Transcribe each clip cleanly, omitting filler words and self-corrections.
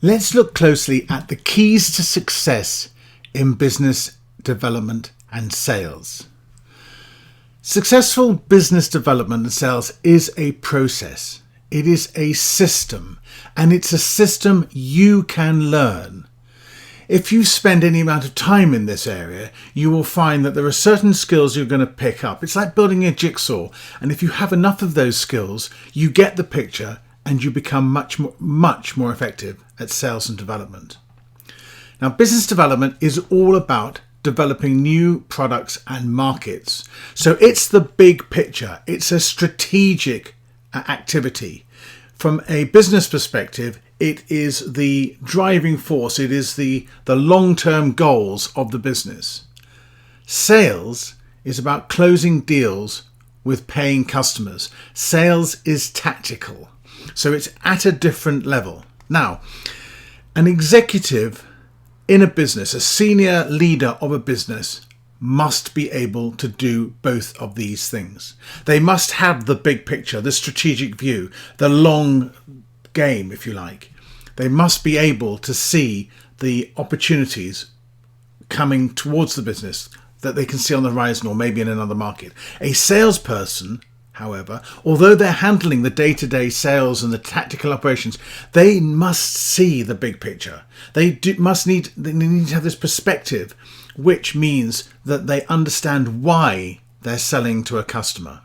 Let's look closely at the keys to success in business development and sales. Successful business development and sales is a process. It is a system, and it's a system you can learn. If you spend any amount of time in this area, you will find that there are certain skills you're going to pick up. It's like building a jigsaw, and if you have enough of those skills, you get the picture and you become much more effective at sales and development. Now, business development is all about developing new products and markets. So it's the big picture. It's a strategic activity. From a business perspective, it is the driving force. It is the long-term goals of the business. Sales is about closing deals with paying customers. Sales is tactical. So it's at a different level. Now, an executive in a business, a senior leader of a business, must be able to do both of these things. They must have the big picture, the strategic view, the long game, if you like. They must be able to see the opportunities coming towards the business that they can see on the horizon or maybe in another market. A salesperson, however, although they're handling the day-to-day sales and the tactical operations, they must see the big picture. They need to have this perspective, which means that they understand why they're selling to a customer.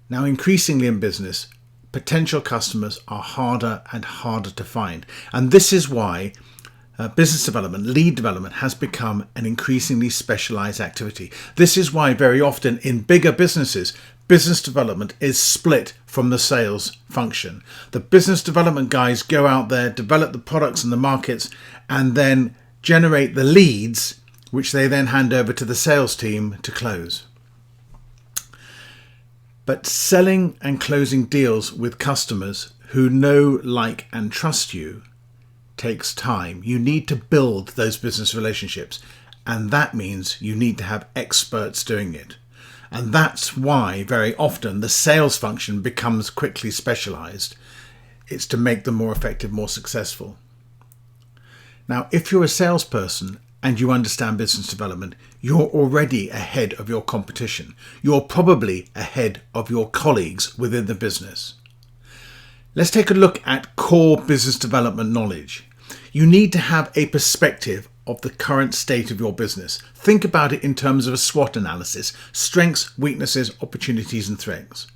Now, increasingly in business, potential customers are harder and harder to find. And this is why business development, lead development, has become an increasingly specialized activity. This is why very often in bigger businesses, business development is split from the sales function. The business development guys go out there, develop the products and the markets, and then generate the leads, which they then hand over to the sales team to close. But selling and closing deals with customers who know, like, and trust you takes time. You need to build those business relationships, and that means you need to have experts doing it. And that's why very often the sales function becomes quickly specialized. It's to make them more effective, more successful. Now, if you're a salesperson and you understand business development, you're already ahead of your competition. You're probably ahead of your colleagues within the business. Let's take a look at core business development knowledge. You need to have a perspective of the current state of your business. Think about it in terms of a SWOT analysis: strengths, weaknesses, opportunities, and threats.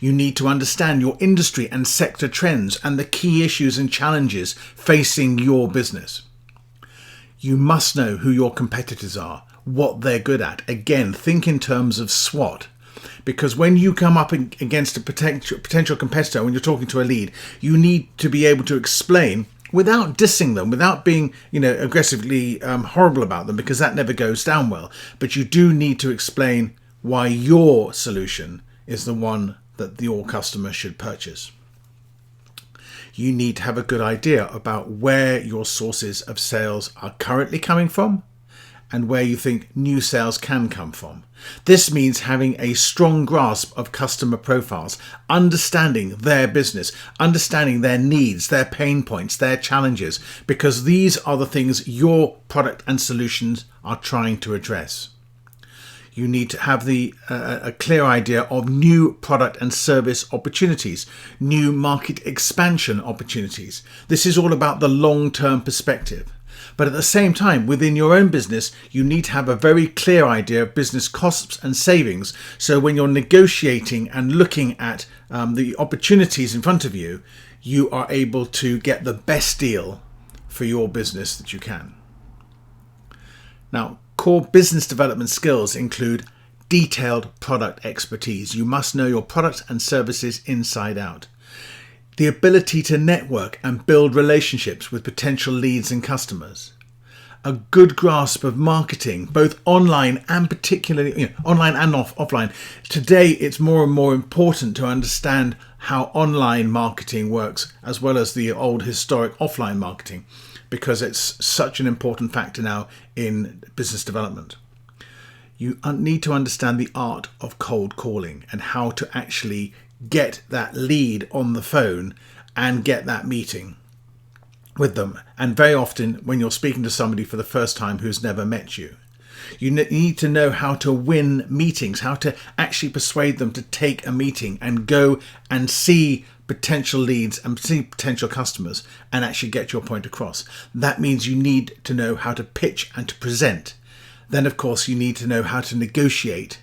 You need to understand your industry and sector trends and the key issues and challenges facing your business. You must know who your competitors are, what they're good at. Again, think in terms of SWOT. Because when you come up against a potential competitor, when you're talking to a lead, you need to be able to explain without dissing them, without being, aggressively horrible about them, because that never goes down well. But you do need to explain why your solution is the one that your customer should purchase. You need to have a good idea about where your sources of sales are currently coming from and where you think new sales can come from. This means having a strong grasp of customer profiles, understanding their business, understanding their needs, their pain points, their challenges, because these are the things your product and solutions are trying to address. You need to have a clear idea of new product and service opportunities, new market expansion opportunities. This is all about the long-term perspective. But at the same time, within your own business, you need to have a very clear idea of business costs and savings. So when you're negotiating and looking at the opportunities in front of you, you are able to get the best deal for your business that you can. Now, core business development skills include detailed product expertise. You must know your products and services inside out. The ability to network and build relationships with potential leads and customers. A good grasp of marketing, both online and particularly online and offline. Today, it's more and more important to understand how online marketing works, as well as the old historic offline marketing, because it's such an important factor now in business development. You need to understand the art of cold calling and how to actually get that lead on the phone and get that meeting. with them. And very often when you're speaking to somebody for the first time who's never met you, you need to know how to win meetings, how to actually persuade them to take a meeting and go and see potential leads and see potential customers and actually get your point across. That means you need to know how to pitch and to present. Then, of course, you need to know how to negotiate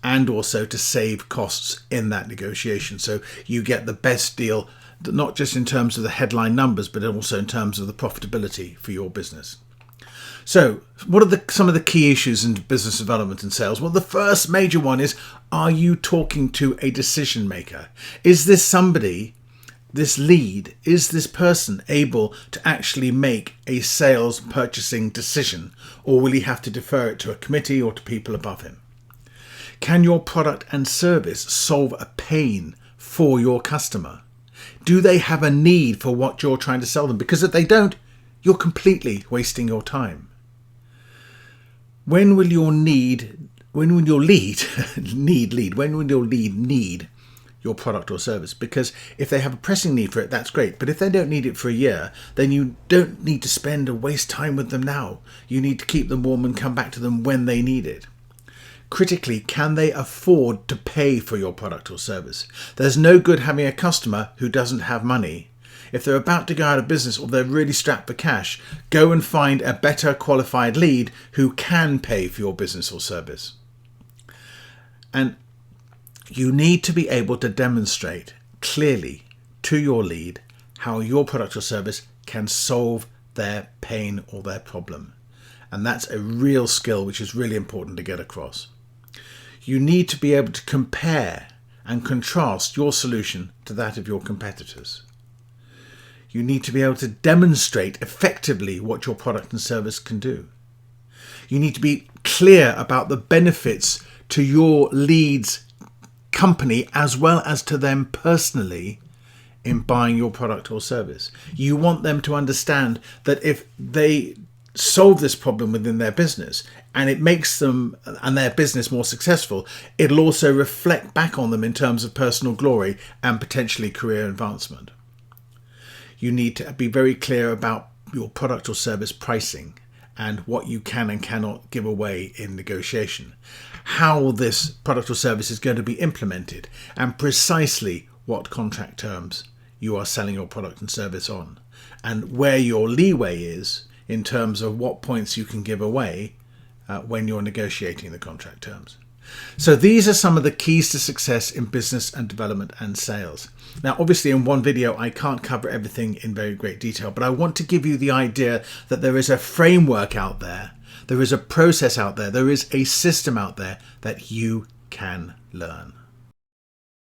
and also to save costs in that negotiation. So you get the best deal, not just in terms of the headline numbers, but also in terms of the profitability for your business. So what are some of the key issues in business development and sales? Well, the first major one is, are you talking to a decision maker? Is this somebody, this lead, is this person able to actually make a sales purchasing decision, or will he have to defer it to a committee or to people above him? Can your product and service solve a pain for your customer? Do they have a need for what you're trying to sell them? Because if they don't, you're completely wasting your time. When will your lead need your product or service? Because if they have a pressing need for it, that's great. But if they don't need it for a year, then you don't need to spend or waste time with them now. You need to keep them warm and come back to them when they need it. Critically, can they afford to pay for your product or service? There's no good having a customer who doesn't have money. If they're about to go out of business or they're really strapped for cash, go and find a better qualified lead who can pay for your business or service. And you need to be able to demonstrate clearly to your lead how your product or service can solve their pain or their problem. And that's a real skill which is really important to get across. You need to be able to compare and contrast your solution to that of your competitors. You need to be able to demonstrate effectively what your product and service can do. You need to be clear about the benefits to your lead's company as well as to them personally in buying your product or service. You want them to understand that if they solve this problem within their business and it makes them and their business more successful, it'll also reflect back on them in terms of personal glory and potentially career advancement. You need to be very clear about your product or service pricing and what you can and cannot give away in negotiation, how this product or service is going to be implemented, and precisely what contract terms you are selling your product and service on, and where your leeway is in terms of what points you can give away when you're negotiating the contract terms. So these are some of the keys to success in business and development and sales. Now, obviously in one video, I can't cover everything in very great detail, but I want to give you the idea that there is a framework out there, there is a process out there, there is a system out there that you can learn.